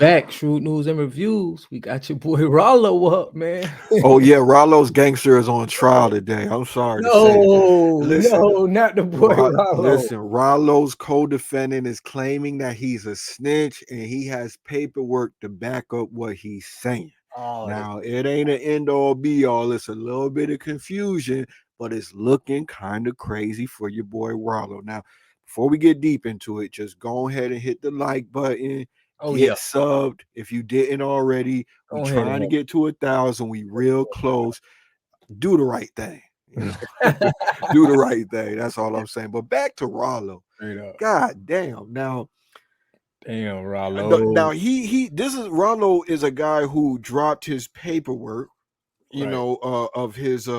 back, Shrewd News and Reviews. We got your boy Ralo up, man. Oh yeah, Rallo's gangster is on trial today. I'm sorry to say. No, Listen, no, not the boy Ralo. listen, Rallo's co-defendant is claiming that he's a snitch and he has paperwork to back up what he's saying. Oh, this Now, it ain't an end all be all. It's a little bit of confusion, but it's looking kind of crazy for your boy Rallo. Now, before we get deep into it, just go ahead and hit the like button. oh Get yeah. subbed if you didn't already. We Go ahead trying to and get to 1,000. We real close. Do the right thing. You know, help. do the right thing. That's all I'm saying. But back to Rollo. Straight up. God damn. Now, Damn, Ralo. now he this is Rollo is a guy who dropped his paperwork, Right. of his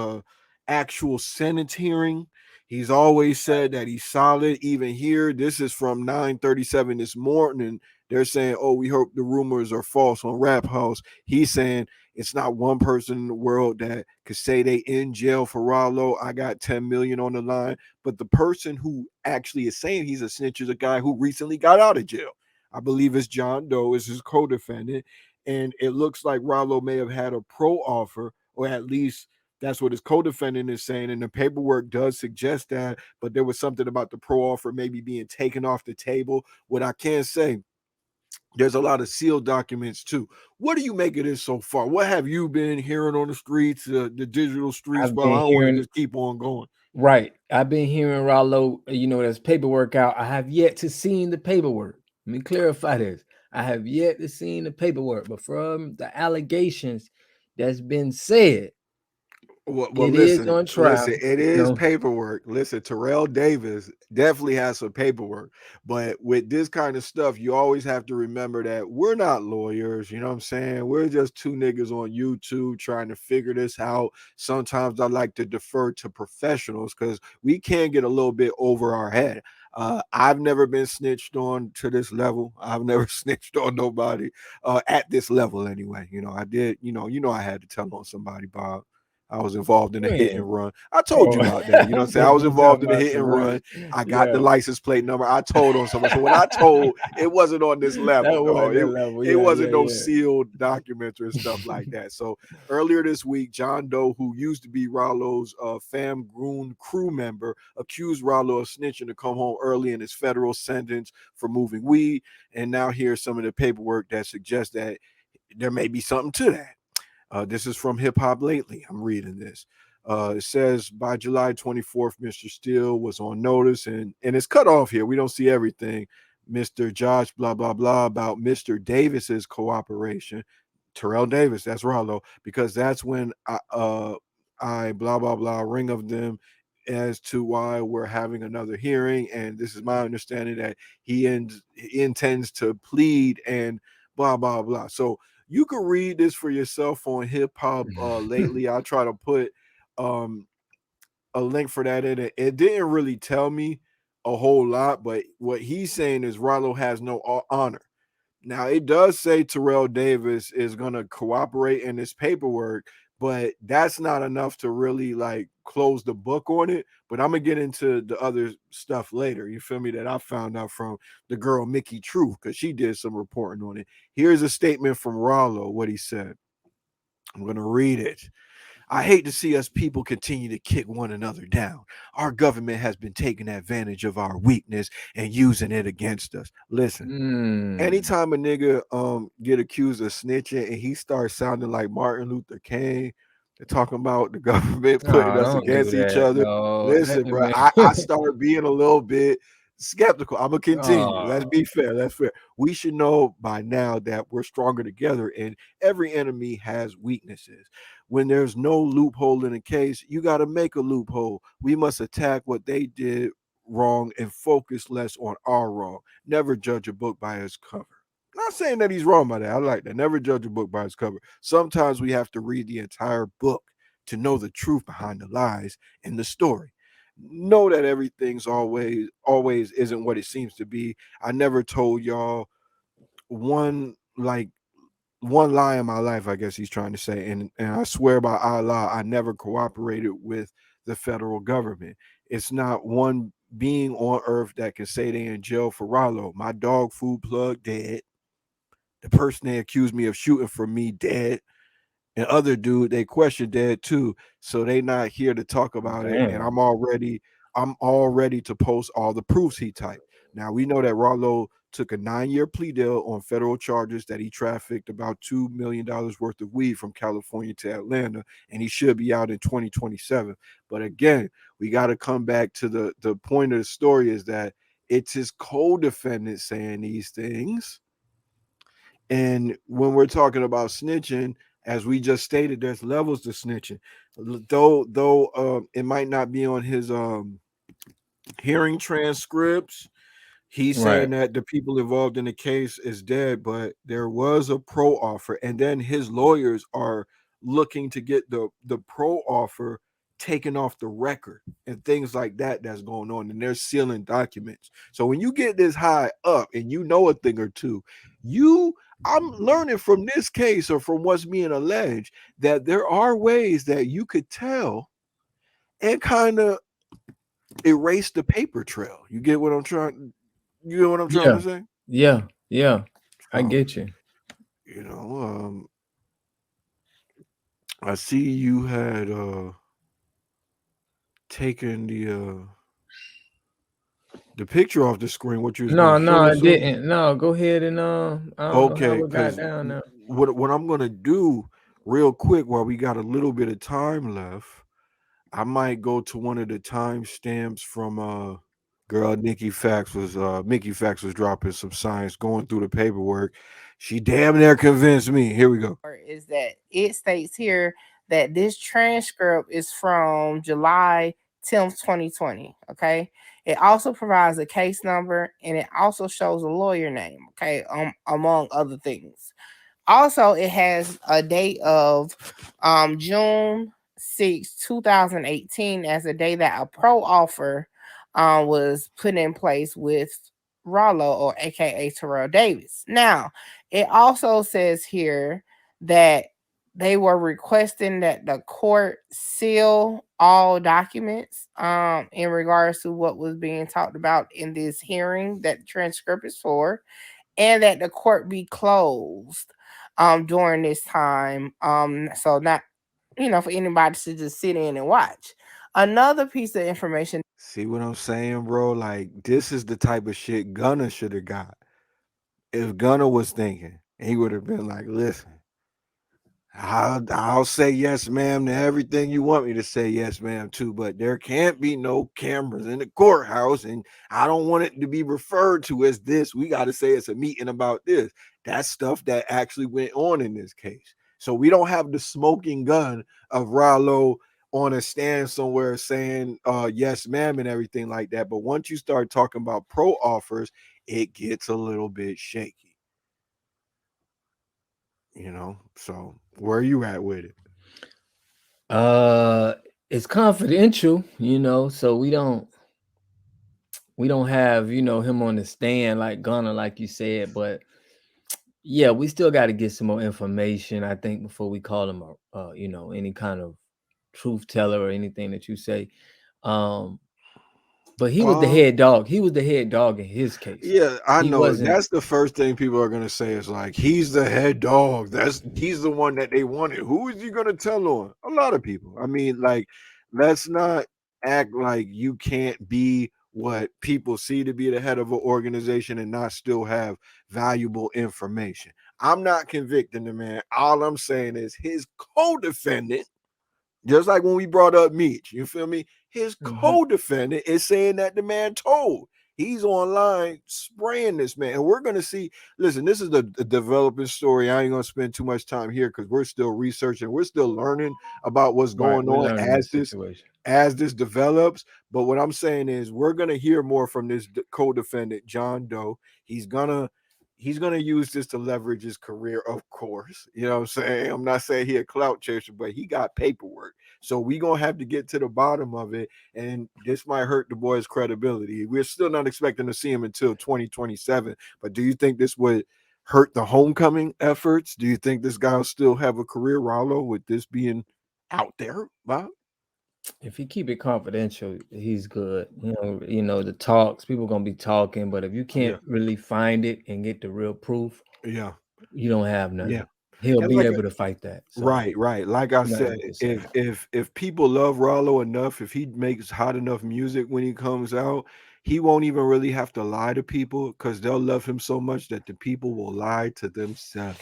actual Senate hearing. He's always said that he's solid. Even here, this is from 9:37 this morning. They're saying, "Oh, we hope the rumors are false on Rap House." He's saying it's not one person in the world that could say they in jail for Rollo. I got 10 million on the line, but the person who actually is saying he's a snitch is a guy who recently got out of jail. I believe it's John Doe is his co-defendant, and it looks like Rollo may have had a pro offer, or at least that's what his co-defendant is saying, and the paperwork does suggest that. But there was something about the pro offer maybe being taken off the table. What I can say, there's a lot of sealed documents too. What do you make of this so far? What have you been hearing on the streets, the digital streets? I've Well, I been don't want to hearing just keep on going. right. I've been hearing Ralo, there's paperwork out. I have yet to seen the paperwork. Let me clarify this. I have yet to seen the paperwork, but from the allegations that's been said, Well, it is listen, on trial. listen. It is paperwork. Listen, Terrell Davis definitely has some paperwork, but with this kind of stuff, you always have to remember that we're not lawyers. You know what I'm saying? We're just two niggas on YouTube trying to figure this out. Sometimes I like to defer to professionals because we can get a little bit over our head. I've never been snitched on to this level. I've never snitched on nobody at this level anyway. I did. I had to tell on somebody, Bob. I was involved in a hit Man. and run. I told Oh, you about that. You know what I'm saying? I that's was what I'm talking involved in a about. hit The and run. run. I got Yeah, the license plate number. I told on someone. So when I told, it wasn't on this level, that dog. wasn't It that level. it Yeah, wasn't no yeah, sealed documents or stuff like that. So earlier this week, John Doe, who used to be Rallo's Famgoon crew member, accused Rallo of snitching to come home early in his federal sentence for moving weed. And now here's some of the paperwork that suggests that there may be something to that. This is from Hip Hop Lately. I'm reading this. It says by July 24th, Mr. Steele was on notice, and it's cut off here. We don't see everything. Mr. Josh, blah, blah, blah, about Mr. Davis's cooperation. Terrell Davis, that's Rallo, because that's when I blah, blah, blah, ring of them as to why we're having another hearing. And this is my understanding that he intends to plead and blah, blah, blah. So you can read this for yourself on Hip Hop yeah. Lately. I'll try to put um, a link for that in it. It didn't really tell me a whole lot, but what he's saying is Rollo has no honor. Now, it does say Terrell Davis is going to cooperate in this paperwork, but that's not enough to really like close the book on it. But I'm going to get into the other stuff later. You feel me? That I found out from the girl Mickey Truth because she did some reporting on it. Here's a statement from Rollo, what he said. I'm going to read it. I hate to see us people continue to kick one another down. Our government has been taking advantage of our weakness and using it against us. Listen, Mm. anytime a nigga get accused of snitching and he starts sounding like Martin Luther King, they're talking about the government putting Oh, us don't do against each that. other. No, Listen, bro, man. I start being a little bit skeptical. I'm gonna continue. Let's Oh, be fair. That's fair. We should know by now that we're stronger together, and every enemy has weaknesses. When there's no loophole in a case, you got to make a loophole. We must attack what they did wrong and focus less on our wrong. Never judge a book by its cover. Not saying that he's wrong by that. I like that. Never judge a book by its cover. Sometimes we have to read the entire book to know the truth behind the lies in the story. Know that everything's always isn't what it seems to be. I never told y'all one like one lie in my life, I guess he's trying to say. And I swear by Allah, I never cooperated with the federal government. It's not one being on earth that can say they in jail for Rallo. My dog food plug dead. The person they accused me of shooting for me dead, and other dude they question dead too. So they not here to talk about it. And Damn. I'm all ready to post all the proofs he typed. Now we know that Ralo took a 9-year plea deal on federal charges that he trafficked about $2 million worth of weed from California to Atlanta, and he should be out in 2027. But again, we got to come back to the point of the story is that it's his co-defendant saying these things. And when we're talking about snitching, as we just stated, there's levels to snitching. Though it might not be on his hearing transcripts, he's saying Right. that the people involved in the case is dead, but there was a pro offer, and then his lawyers are looking to get the pro offer taken off the record and things like that that's going on, and they're sealing documents. So when you get this high up and you know a thing or two, you I'm learning from this case or from what's being alleged that there are ways that you could tell and kind of erase the paper trail. You get what I'm trying Yeah. to say? Yeah. Yeah. I So, get you. you know, I see you had taken the picture off the screen. What you was gonna No, no, fill I us on? didn't. No, go ahead and I don't know how Okay, we got because down there. what I'm gonna do real quick while we got a little bit of time left, I might go to one of the timestamps from girl Mickey Fax was dropping some science going through the paperwork. She damn near convinced me. Here we go. Is that it states here that this transcript is from July 10th, 2020. Okay. It also provides a case number and it also shows a lawyer name. Okay. Among other things. Also, it has a date of June 6, 2018 as a day that a pro offer was put in place with Ralo or aka Terrell Davis. Now, it also says here that they were requesting that the court seal all documents in regards to what was being talked about in this hearing that the transcript is for, and that the court be closed during this time. So not, for anybody to just sit in and watch. Another piece of information. See what I'm saying, bro? Like this is the type of shit Gunner should have got. If Gunner was thinking, he would have been like, listen, I'll say yes, ma'am, to everything you want me to say yes, ma'am, to, but there can't be no cameras in the courthouse, and I don't want it to be referred to as this. We got to say it's a meeting about this. That's stuff that actually went on in this case. So we don't have the smoking gun of Ralo on a stand somewhere saying yes, ma'am, and everything like that. But once you start talking about pro offers, it gets a little bit shaky, you know. So where are you at with it? Uh it's confidential, so we don't have, him on the stand like Gunner, like you said, but yeah, we still got to get some more information, I think, before we call him any kind of truth teller or anything that you say. Um, but he was the Um, head dog. He was the head dog in his case. yeah, I He know. wasn't. That's the first thing people are gonna say is like, he's the head dog. He's the one that they wanted. Who is he gonna tell on? A lot of people. I mean, like, let's not act like you can't be what people see to be the head of an organization and not still have valuable information. I'm not convicting the man. All I'm saying is his co-defendant, just like when we brought up Meech, you feel me? His Mhm. co-defendant is saying that the man told. He's online spraying this man. And we're gonna see. Listen, this is the developing story. I ain't gonna spend too much time here because we're still researching, we're still learning about what's Right. going We're on learning the situation. as this develops. But what I'm saying is we're gonna hear more from this co-defendant, John Doe. He's gonna he's gonna use this to leverage his career, of course. You know what I'm saying? I'm not saying he a clout chaser, but he got paperwork. So we gonna have to get to the bottom of it, and this might hurt the boy's credibility. We're still not expecting to see him until 2027. But do you think this would hurt the homecoming efforts? Do you think this guy will still have a career, Rallo, with this being out there, Bob? If he keep it confidential, he's good. The talks, people gonna be talking, but if you can't Yeah, really find it and get the real proof, yeah. you don't have nothing. Yeah. He'll And be like able to fight that. So right. Like I nothing said, you can say. if people love Ralo enough, if he makes hot enough music when he comes out, he won't even really have to lie to people because they'll love him so much that the people will lie to themselves.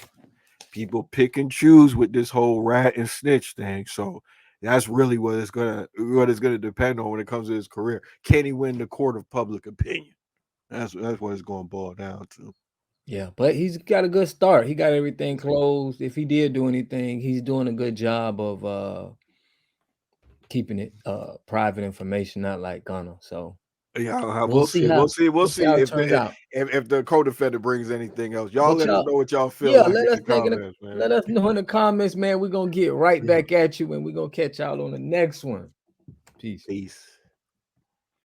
People pick and choose with this whole rat and snitch thing. So that's really what it's gonna depend on when it comes to his career. Can he win the court of public opinion? That's what it's gonna boil down to. Yeah, but he's got a good start. He got everything closed. If he did do anything, he's doing a good job of keeping it private information, not like Gunna. So Yeah, we'll see how we'll see how it if turns out. the co-defendant brings anything else. Y'all But let us y'all, know what y'all feel yeah, like in the comments, man. let us know in the comments, man. We're gonna get right Yeah. back at you and we're gonna catch y'all on the next one. Peace. Peace.